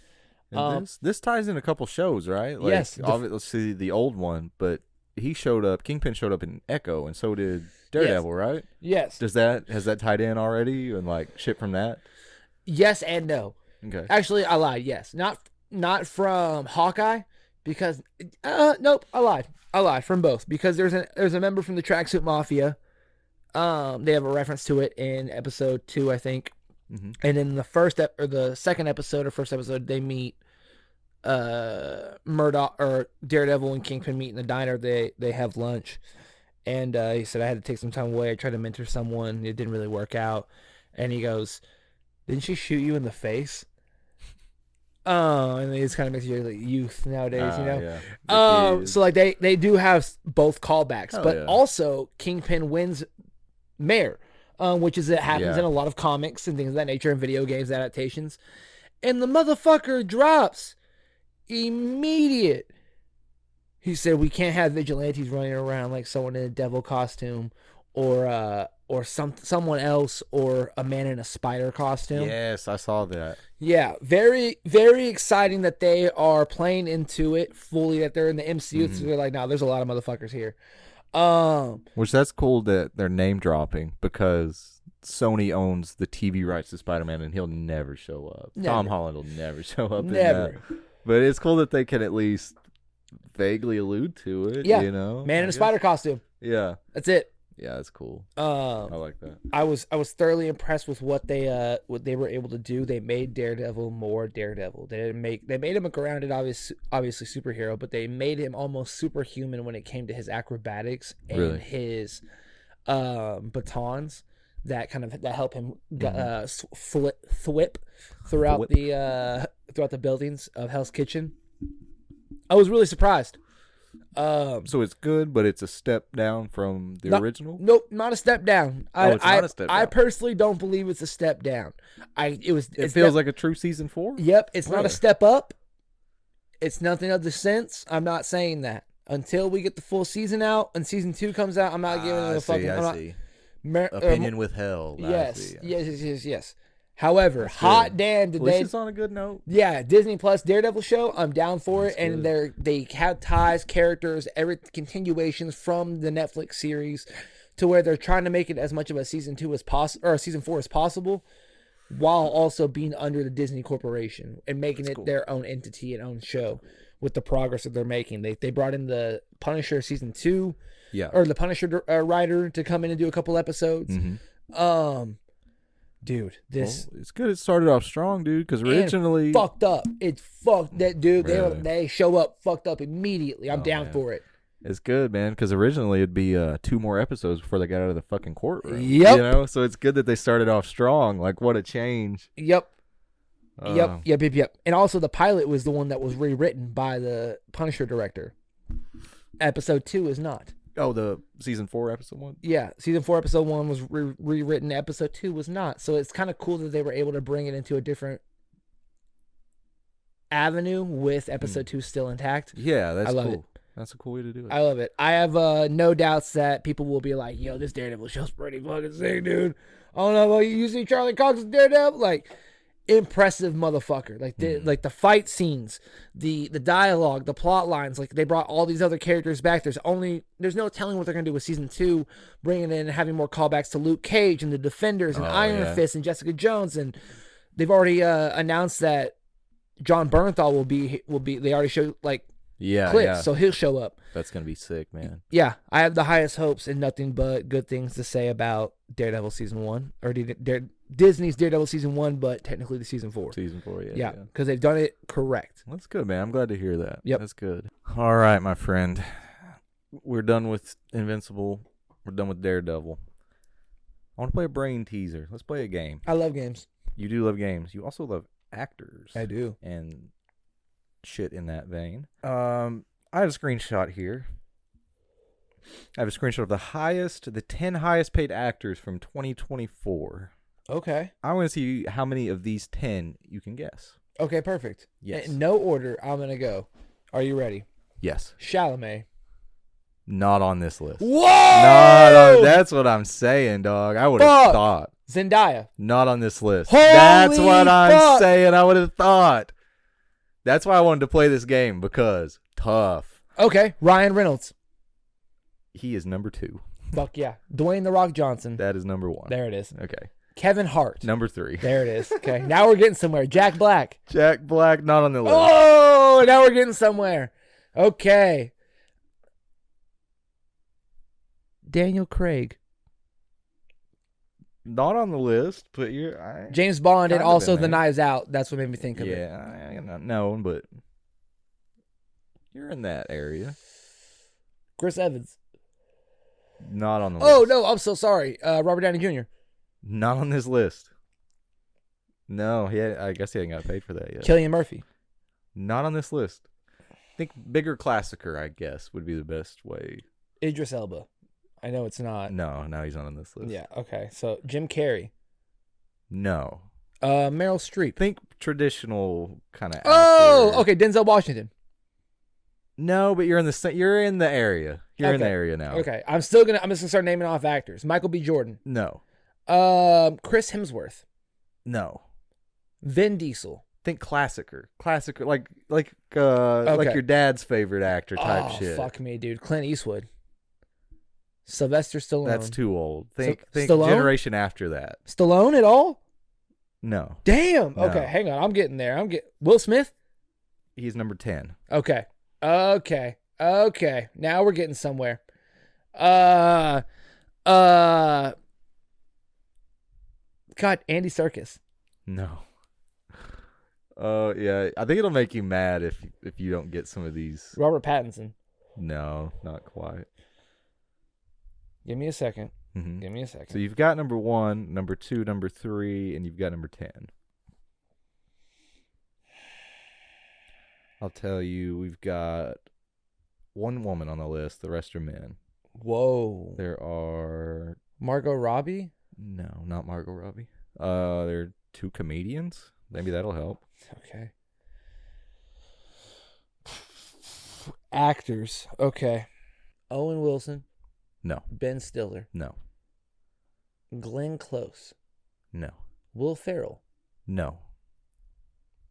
This ties in a couple shows, right? Like, yes. Obviously the old one, but Kingpin showed up in Echo, and so did Daredevil, right? Yes. Has that tied in already and like shit from that? Yes and no. Okay. Actually, I lied. Yes. Not from Hawkeye because nope, I lied from both because there's a member from the Tracksuit Mafia. They have a reference to it in episode 2, I think. And in the second episode or first episode, they meet Murdoch or Daredevil and Kingpin meet in the diner. They have lunch, and he said I had to take some time away. I tried to mentor someone, it didn't really work out. And he goes, "Didn't she shoot you in the face?" And it just kind of makes you like youth nowadays, you know. Yeah. So like they do have both callbacks, but yeah. also Kingpin wins mayor, which is it happens in a lot of comics and things of that nature and video games adaptations, and the motherfucker drops immediate. He said we can't have vigilantes running around like someone in a devil costume, or someone else, or a man in a spider costume. Yes, I saw that. Yeah, very, very exciting that they are playing into it fully, that they're in the MCU. So they're like, no, there's a lot of motherfuckers here. Which that's cool that they're name dropping because Sony owns the TV rights to Spider-Man and he'll never show up. Tom Holland will never show up. Never. In that. But it's cool that they can at least vaguely allude to it. Yeah, you know, man in a spider costume. Yeah, that's it. Yeah, that's cool. I like that. I was thoroughly impressed with what they were able to do. They made Daredevil more Daredevil. They made him a grounded, obviously superhero, but they made him almost superhuman when it came to his acrobatics and his batons that help him thwip throughout the buildings of Hell's Kitchen. I was really surprised. So it's good, but it's a step down from the original? Nope, not a step down. It's not a step down. I personally don't believe it's a step down. It feels like a true season 4? Yep, it's not a step up. It's nothing of the sense. I'm not saying that. Until we get the full season out and season 2 comes out, I'm not giving it a fucking... I see. Opinion withheld. Yes. However, hot damn, did this is on a good note. Yeah, Disney Plus Daredevil show, I'm down for it. And they have ties, characters, every continuations from the Netflix series to where they're trying to make it as much of a season 2 as possible, or season 4 as possible, while also being under the Disney Corporation and making it their own entity and own show with the progress that they're making. They brought in the Punisher season 2, or the Punisher writer to come in and do a couple episodes. Dude, it's good. It started off strong, dude. Because originally fucked up. It's fucked that dude. They show up fucked up immediately. I'm down for it. It's good, man, because originally it'd be 2 more episodes before they got out of the fucking courtroom. Yep. You know, so it's good that they started off strong. Like, what a change. Yep. Yep. And also, the pilot was the one that was rewritten by the Punisher director. Episode 2 is not. Oh, the season 4, episode 1? Yeah, season 4, episode 1 was rewritten. Episode 2 was not. So it's kind of cool that they were able to bring it into a different avenue with episode 2 still intact. Yeah, that's I love cool. it. That's a cool way to do it. I love it. I have no doubts that people will be like, yo, this Daredevil show's pretty fucking sick, dude. I don't know about you see Charlie Cox's Daredevil? Like, impressive motherfucker. Like, the fight scenes, the dialogue, the plot lines. Like, they brought all these other characters back. There's no telling what they're going to do with season 2, bringing in and having more callbacks to Luke Cage and the Defenders and Iron Fist and Jessica Jones. And they've already announced that John Bernthal will be. They already showed, like, clips, so he'll show up. That's gonna be sick, man. Yeah, I have the highest hopes and nothing but good things to say about Daredevil season 1 or Disney's Daredevil season 1, but technically the season 4. Season 4, yeah, because they've done it correct. That's good, man. I'm glad to hear that. Yep, that's good. All right, my friend, we're done with Invincible. We're done with Daredevil. I want to play a brain teaser. Let's play a game. I love games. You do love games. You also love actors. I do. And shit in that vein. I have a screenshot here. I have a screenshot of the 10 highest paid actors from 2024. Okay. I want to see how many of these 10 you can guess. Okay, perfect. Yes. In no order, I'm going to go. Are you ready? Yes. Chalamet. Not on this list. Whoa! That's what I'm saying, dog. I would have thought. Zendaya. Not on this list. Holy That's what I'm fuck. saying. I would have thought. That's why I wanted to play this game, because tough. Okay, Ryan Reynolds. He is number 2. Fuck yeah. Dwayne The Rock Johnson. That is number 1. There it is. Okay. Kevin Hart. Number 3. There it is. Okay, now we're getting somewhere. Jack Black. Jack Black, not on the list. Oh, now we're getting somewhere. Okay. Daniel Craig. Not on the list, but you're... James Bond and also The there. Knives Out. That's what made me think of it. Yeah, I'm not known, but you're in that area. Chris Evans. Not on the list. Oh, no, I'm so sorry. Robert Downey Jr. Not on this list. No, I guess he hadn't got paid for that yet. Cillian Murphy. Not on this list. I think bigger classicer, I guess, would be the best way. Idris Elba. I know it's not. No, he's not on this list. Yeah, okay. So, Jim Carrey. No. Meryl Streep. Think traditional kind of Oh, actor. okay. Denzel Washington. No, but you're in the area. You're in the area now. Okay. I'm just gonna start naming off actors. Michael B. Jordan. No. Chris Hemsworth. No. Vin Diesel. Think classicer, like your dad's favorite actor type shit. Fuck me, dude. Clint Eastwood. Sylvester Stallone. That's too old. Think Stallone? generation after that. Stallone at all? No. Damn. No. Okay, hang on. I'm getting there. Will Smith? He's number 10. Okay. Now we're getting somewhere. God, Andy Serkis. No. Yeah. I think it'll make you mad if you don't get some of these. Robert Pattinson. No, not quite. Give me a second. Mm-hmm. Give me a second. So you've got number 1, number 2, number 3, and you've got number 10. I'll tell you, we've got 1 woman on the list. The rest are men. Whoa. There are... Margot Robbie? No, not Margot Robbie. There are 2 comedians. Maybe that'll help. Okay. Actors. Okay. Owen Wilson. No. Ben Stiller. No. Glenn Close. No. Will Ferrell. No.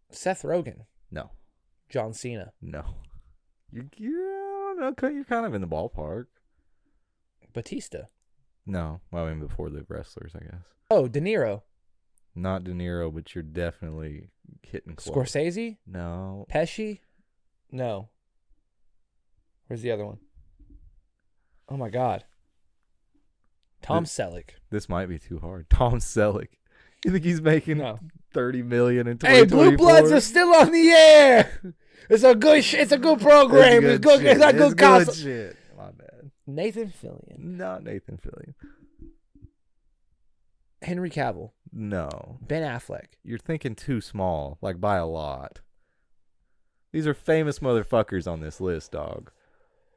Seth Rogen. No. John Cena. No. You're kind of in the ballpark. Batista. No. Well, I mean, before the wrestlers, I guess. Oh, De Niro. Not De Niro, but you're definitely hitting close. Scorsese? No. Pesci? No. Where's the other one? Oh, my God. Tom Selleck. This might be too hard. Tom Selleck. You think he's making $30 million in 2024? Hey, Blue Bloods are still on the air. It's a good program. It's good concept. Nathan Fillion. Not Nathan Fillion. Henry Cavill. No. Ben Affleck. You're thinking too small, like by a lot. These are famous motherfuckers on this list, dog.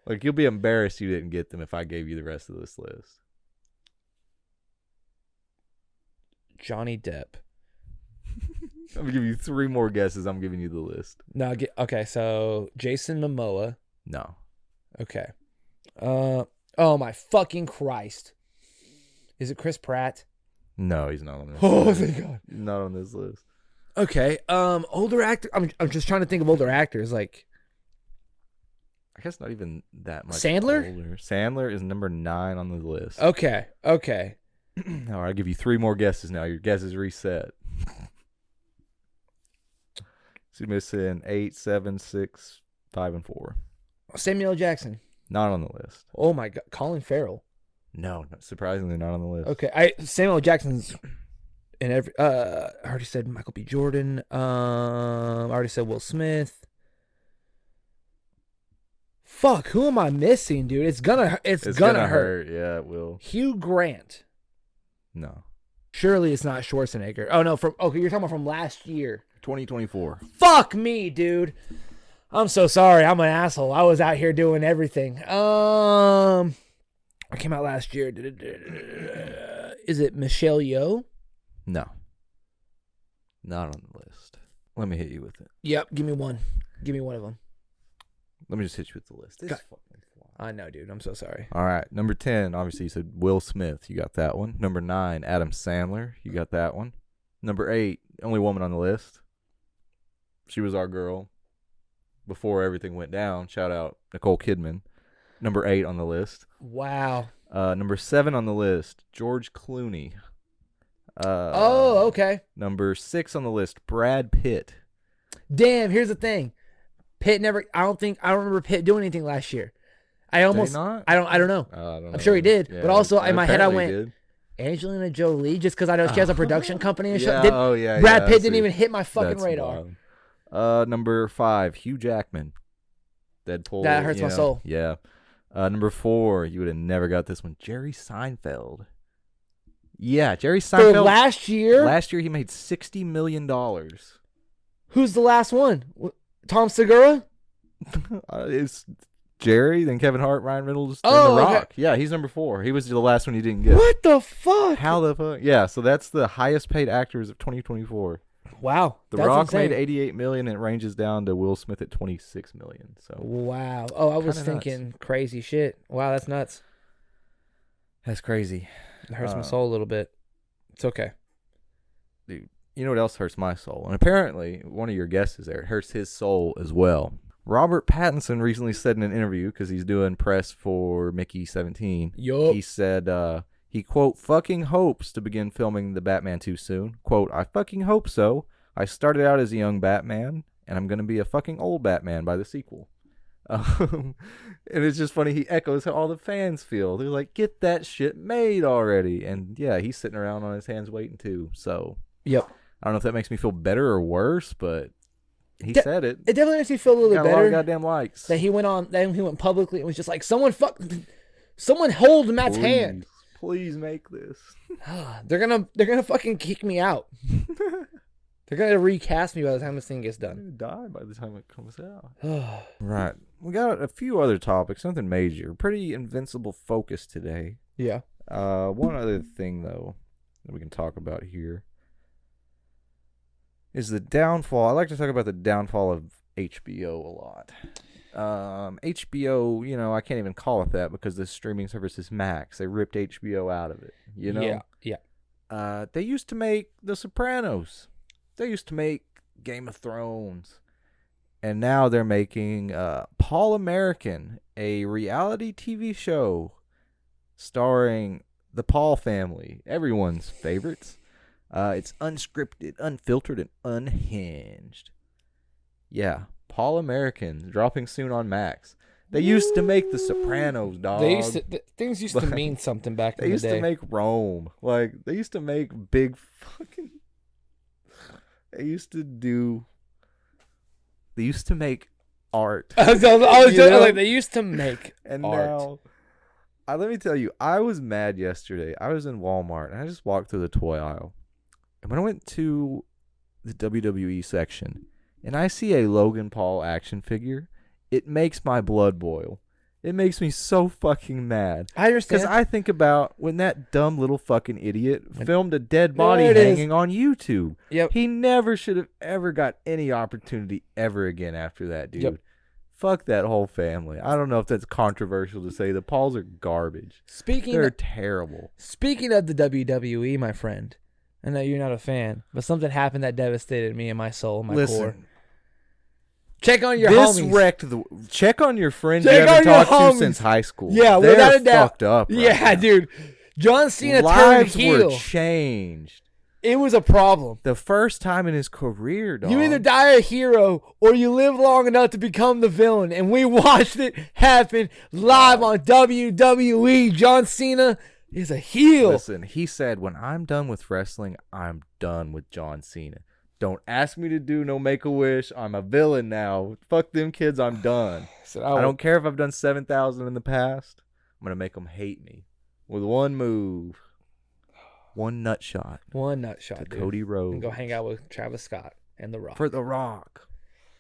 Like, you'll be embarrassed you didn't get them if I gave you the rest of this list. Johnny Depp. I'm going to give you 3 more guesses. I'm giving you the list. No, okay, so Jason Momoa. No. Okay. Oh my fucking Christ. Is it Chris Pratt? No, he's not on this Oh, list. thank God. Not on this list. Okay. Older actor. I'm just trying to think of older actors. Like, I guess not even that much Sandler? older. Sandler is number 9 on the list. Okay. All right, I'll give you 3 more guesses now. Your guess is reset. So you're missing 8, 7, 6, 5, and 4. Samuel L. Jackson. Not on the list. Oh my God. Colin Farrell. No, surprisingly not on the list. Okay. Samuel L. Jackson's in every. I already said Michael B. Jordan. I already said Will Smith. Fuck. Who am I missing, dude? It's gonna hurt. Yeah, it will. Hugh Grant. No. Surely it's not Schwarzenegger. Oh no. You're talking about from last year. 2024. Fuck me, dude. I'm so sorry. I'm an asshole. I was out here doing everything. I came out last year. Is it Michelle Yeoh? No. Not on the list. Let me hit you with it. Yep. Give me one. Give me one of them. Let me just hit you with the list. This fucking fly. I know, dude. I'm so sorry. All right. Number 10, obviously you said Will Smith. You got that one. Number 9, Adam Sandler. You got that one. Number 8, only woman on the list. She was our girl before everything went down. Shout out Nicole Kidman. Number 8 on the list. Wow. Number 7 on the list, George Clooney. Okay. Number 6 on the list, Brad Pitt. Damn, here's the thing. Pitt never. I don't remember Pitt doing anything last year. I almost. Did he not? I don't know. I don't know. I'm sure he did, Yeah, but also in my head I went did. Angelina Jolie, just because I know she has a production company and shit. Yeah. Brad Pitt didn't even hit my fucking radar. Wild. Number 5, Hugh Jackman. Deadpool. That hurts my soul. Yeah. Number 4, you would have never got this one. Jerry Seinfeld. Yeah, Jerry Seinfeld. For last year? Last year he made $60 million. Who's the last one? Tom Segura? It's Jerry, then Kevin Hart, Ryan Reynolds, then The Rock. Okay. Yeah, he's number 4. He was the last one you didn't get. What the fuck? How the fuck? Yeah, so that's the highest paid actors of 2024. Wow. The Rock made $88 million, and it ranges down to Will Smith at $26 million. So wow. Oh, I was thinking crazy shit. Wow, that's nuts. That's crazy. It hurts my soul a little bit. It's okay. Dude, you know what else hurts my soul? And apparently, one of your guesses there, it hurts his soul as well. Robert Pattinson recently said in an interview, because he's doing press for Mickey 17, he said he, quote, fucking hopes to begin filming the Batman 2 soon. Quote, I fucking hope so. I started out as a young Batman, and I'm going to be a fucking old Batman by the sequel. And it's just funny, he echoes how all the fans feel. They're like, get that shit made already. And yeah, he's sitting around on his hands waiting too. So yep. I don't know if that makes me feel better or worse, but he said it. It definitely makes me feel a little bit better. A lot of goddamn likes. That he went publicly and was just like, someone hold Matt's hand. Please make this. They're gonna fucking kick me out. They're gonna recast me by the time this thing gets done. I'm gonna die by the time it comes out. Right. We got a few other topics, nothing major. Pretty Invincible focus today. Yeah. One other thing though that we can talk about here is the downfall. I like to talk about the downfall of HBO a lot. HBO, you know, I can't even call it that because the streaming service is Max. They ripped HBO out of it, you know? Yeah. They used to make The Sopranos. They used to make Game of Thrones. And now they're making Paul American, a reality TV show starring the Paul family, everyone's favorites. It's unscripted, unfiltered, and unhinged. Yeah, Paul American dropping soon on Max. They used to make The Sopranos, dog. Things used to mean something back in the day. They used to make Rome. Like, they used to make big fucking... They used to make art. I was like, they used to make and art. Now Let me tell you, I was mad yesterday. I was in Walmart and I just walked through the toy aisle. And when I went to the WWE section and I see a Logan Paul action figure, it makes my blood boil. It makes me so fucking mad. I understand. Because I think about when that dumb little fucking idiot filmed a dead body hanging on YouTube. Yep. He never should have ever got any opportunity ever again after that, dude. Yep. Fuck that whole family. I don't know if that's controversial to say. The Pauls are garbage. They're terrible. Speaking of the WWE, my friend, I know you're not a fan, but something happened that devastated me and my soul and my core. Check on your homies. Check on your friends you haven't talked to since high school. Yeah, they're without a doubt. Fucked up. Right yeah, now. Dude. John Cena Lives turned heel. were changed. It was a problem. The first time in his career, dog. You either die a hero or you live long enough to become the villain. And we watched it happen live on WWE. John Cena is a heel. Listen, he said, when I'm done with wrestling, I'm done with John Cena. Don't ask me to do no Make-A-Wish. I'm a villain now. Fuck them kids. I'm done. I don't care if I've done 7,000 in the past. I'm going to make them hate me with one move. One nut shot. One nut shot, dude. Cody Rhodes. And go hang out with Travis Scott and The Rock. For The Rock.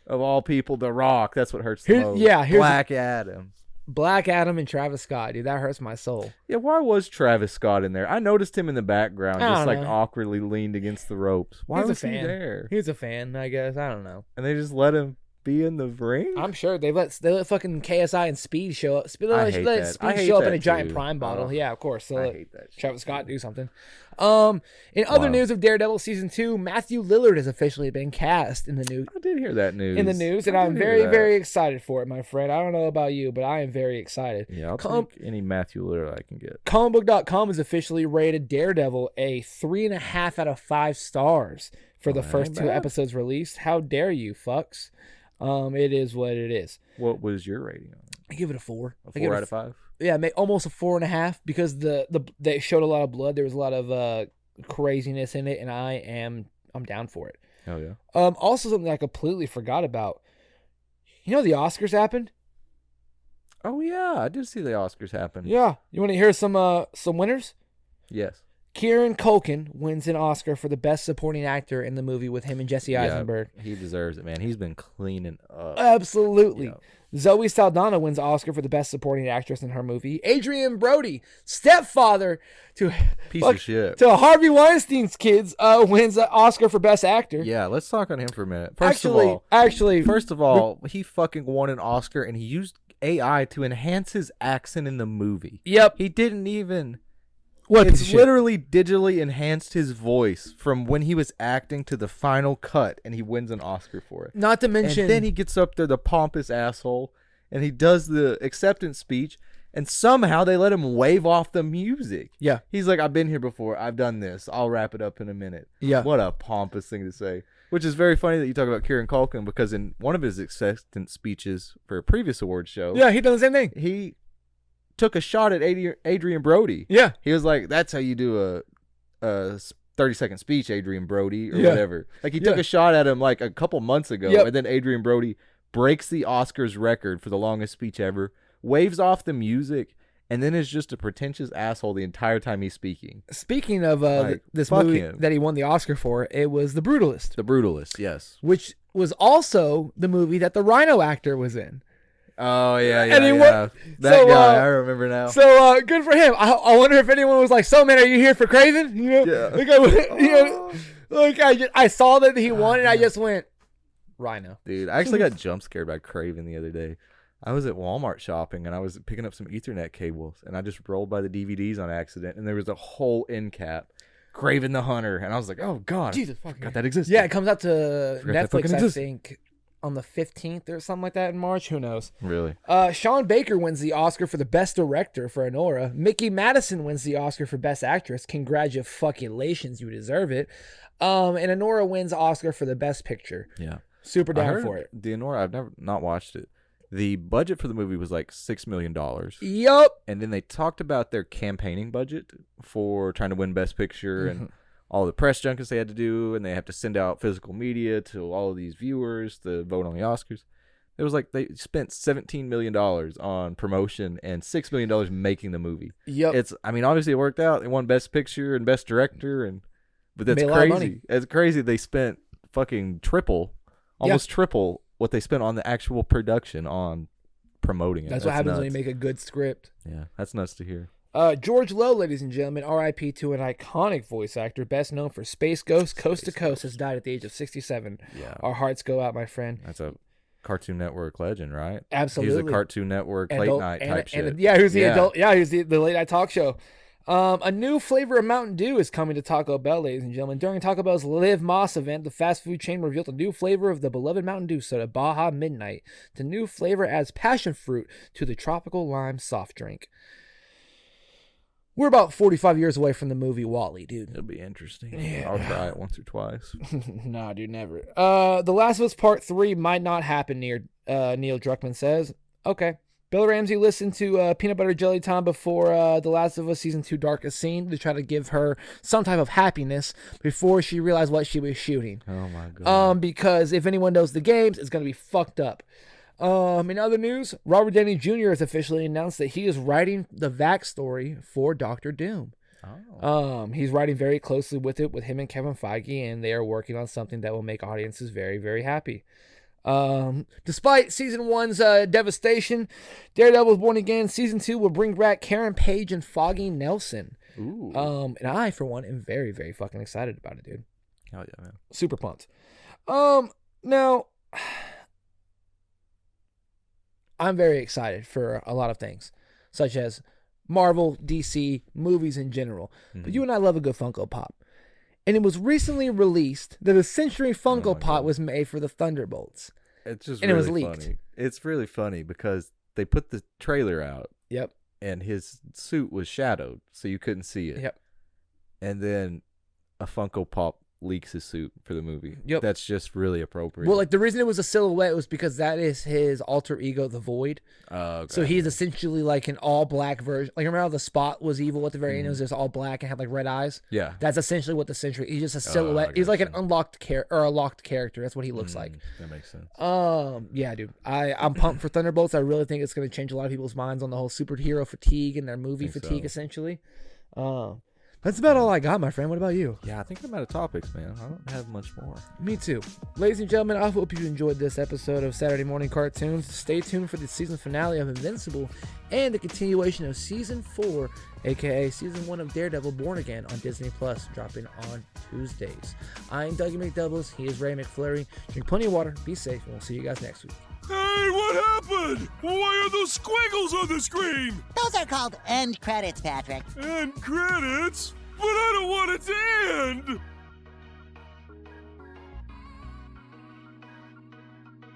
Of all people, The Rock. That's what hurts the most. Yeah. Black Adam. Black Adam and Travis Scott, dude. That hurts my soul. Yeah, why was Travis Scott in there? I noticed him in the background, just like awkwardly leaned against the ropes. Why was he there? He's a fan, I guess. I don't know. And they just let him be in the ring? I'm sure they let fucking KSI and Speed show up. Speed show up in a giant Prime bottle. Yeah, of course. So I hate that shit. Travis Scott do something. In other news of Daredevil season 2, Matthew Lillard has officially been cast in the new. I did hear that news. In the news, and I'm very, very excited for it, my friend. I don't know about you, but I am very excited. Yeah, I'll take any Matthew Lillard I can get. Comicbook.com has officially rated Daredevil a 3.5 out of 5 stars for the first 2 episodes released. How dare you, fucks? It is what it is. What was your rating on it? I give it a 4. A 4 out of 5? Yeah, almost a 4.5 because they showed a lot of blood. There was a lot of craziness in it, and I'm down for it. Hell yeah. Also something I completely forgot about. You know the Oscars happened? Oh yeah, I did see the Oscars happen. Yeah. You want to hear some winners? Yes. Kieran Culkin wins an Oscar for the best supporting actor in the movie with him and Jesse Eisenberg. He deserves it, man. He's been cleaning up. Absolutely. Yeah. Zoe Saldana wins Oscar for the best supporting actress in her movie. Adrien Brody, stepfather to Harvey Weinstein's kids, wins an Oscar for best actor. Yeah, let's talk on him for a minute. First of all, he fucking won an Oscar and he used AI to enhance his accent in the movie. Yep. He didn't even... It's literally digitally enhanced his voice from when he was acting to the final cut, and he wins an Oscar for it. Not to mention... And then he gets up there, the pompous asshole, and he does the acceptance speech, and somehow they let him wave off the music. Yeah. He's like, I've been here before. I've done this. I'll wrap it up in a minute. Yeah. What a pompous thing to say. Which is very funny that you talk about Kieran Culkin, because in one of his acceptance speeches for a previous award show... Yeah, he done the same thing. He... took a shot at Adrien Brody. Yeah. He was like, that's how you do a 30-second speech, Adrien Brody, or whatever. Like, he took a shot at him like a couple months ago, and then Adrien Brody breaks the Oscars record for the longest speech ever, waves off the music, and then is just a pretentious asshole the entire time he's speaking. Speaking of this movie that he won the Oscar for, it was The Brutalist. The Brutalist, yes. Which was also the movie that the Rhino actor was in. Oh, yeah. That guy, I remember now. So, good for him. I wonder if anyone was like, so, man, are you here for Craven? You know? I saw that he won, and I just went, Rhino. Dude, I actually got jump scared by Craven the other day. I was at Walmart shopping, and I was picking up some Ethernet cables, and I just rolled by the DVDs on accident, and there was a whole end cap. Craven the Hunter. And I was like, oh, God. Jesus fucking God, that exists. Yeah, it comes out to Netflix, I think, on the 15th or something like that in March. Who knows? Really? Sean Baker wins the Oscar for the best director for Anora. Mickey Madison wins the Oscar for best actress. Congratulations, you deserve it. And Anora wins Oscar for the best picture. Yeah. Super down for it. The Anora, I've not watched it. The budget for the movie was like $6 million. Yup. And then they talked about their campaigning budget for trying to win best picture and all the press junkets they had to do, and they have to send out physical media to all of these viewers to vote on the Oscars. It was like they spent $17 million on promotion and $6 million making the movie. Yep. I mean, obviously it worked out. They won Best Picture and Best Director, but that's Made a lot of money. crazy. It's crazy they spent fucking almost triple what they spent on the actual production on promoting it. That's what happens when you make a good script. Yeah, that's nuts to hear. George Lowe, ladies and gentlemen, R.I.P. to an iconic voice actor, best known for Space Ghost, Coast to Coast, has died at the age of 67. Yeah. Our hearts go out, my friend. That's a Cartoon Network legend, right? Absolutely. He was a Cartoon Network late night type shit. Yeah, he was the adult. Yeah, he was the late night talk show. A new flavor of Mountain Dew is coming to Taco Bell, ladies and gentlemen. During Taco Bell's Live Moss event, the fast food chain revealed a new flavor of the beloved Mountain Dew soda, Baja Midnight. The new flavor adds passion fruit to the tropical lime soft drink. We're about 45 years away from the movie WALL-E, dude. It'll be interesting. Yeah. I'll try it once or twice. Nah, dude, never. The Last of Us Part 3 might not happen, Neil Druckmann says. Okay. Bella Ramsey listened to Peanut Butter Jelly Time before The Last of Us Season 2 Darkest Scene to try to give her some type of happiness before she realized what she was shooting. Oh, my God. Because if anyone knows the games, it's going to be fucked up. In other news, Robert Downey Jr. has officially announced that he is writing the backstory for Doctor Doom. Oh. He's writing very closely with him and Kevin Feige, and they are working on something that will make audiences very, very happy. Despite season 1's devastation, Daredevil Born Again season 2 will bring back Karen Page and Foggy Nelson. Ooh. And I, for one, am very, very fucking excited about it, dude. Hell yeah, man. Super pumped. Now, I'm very excited for a lot of things, such as Marvel, DC, movies in general. Mm-hmm. But you and I love a good Funko Pop. And it was recently released that a Sentry Funko Pop was made for the Thunderbolts. It's just and really it was leaked. Funny. It's really funny because they put the trailer out. Yep. And his suit was shadowed, so you couldn't see it. Yep. And then a Funko Pop leaks his suit for the movie. Yep. That's just really appropriate. Well, like the reason it was a silhouette was because that is his alter ego, the Void. Okay. So he's essentially like an all black version. Like remember how the Spot was evil at the very end? It was just all black and had like red eyes. Yeah. That's essentially what the Sentry. He's just a silhouette. He's like an unlocked character or a locked character. That's what he looks like. That makes sense. Yeah, dude. I'm pumped for Thunderbolts. I really think it's going to change a lot of people's minds on the whole superhero fatigue and their movie fatigue, essentially. That's about all I got, my friend. What about you? Yeah, I think I'm out of topics, man. I don't have much more. Me too. Ladies and gentlemen, I hope you enjoyed this episode of Saturday Morning Cartoons. Stay tuned for the season finale of Invincible and the continuation of Season 4, a.k.a. Season 1 of Daredevil Born Again on Disney+, dropping on Tuesdays. I'm Dougie McDoubles. He is Ray McFlurry. Drink plenty of water. Be safe, and we'll see you guys next week. Hey, what happened? Why are those squiggles on the screen? Those are called end credits, Patrick. End credits? But I don't want it to end!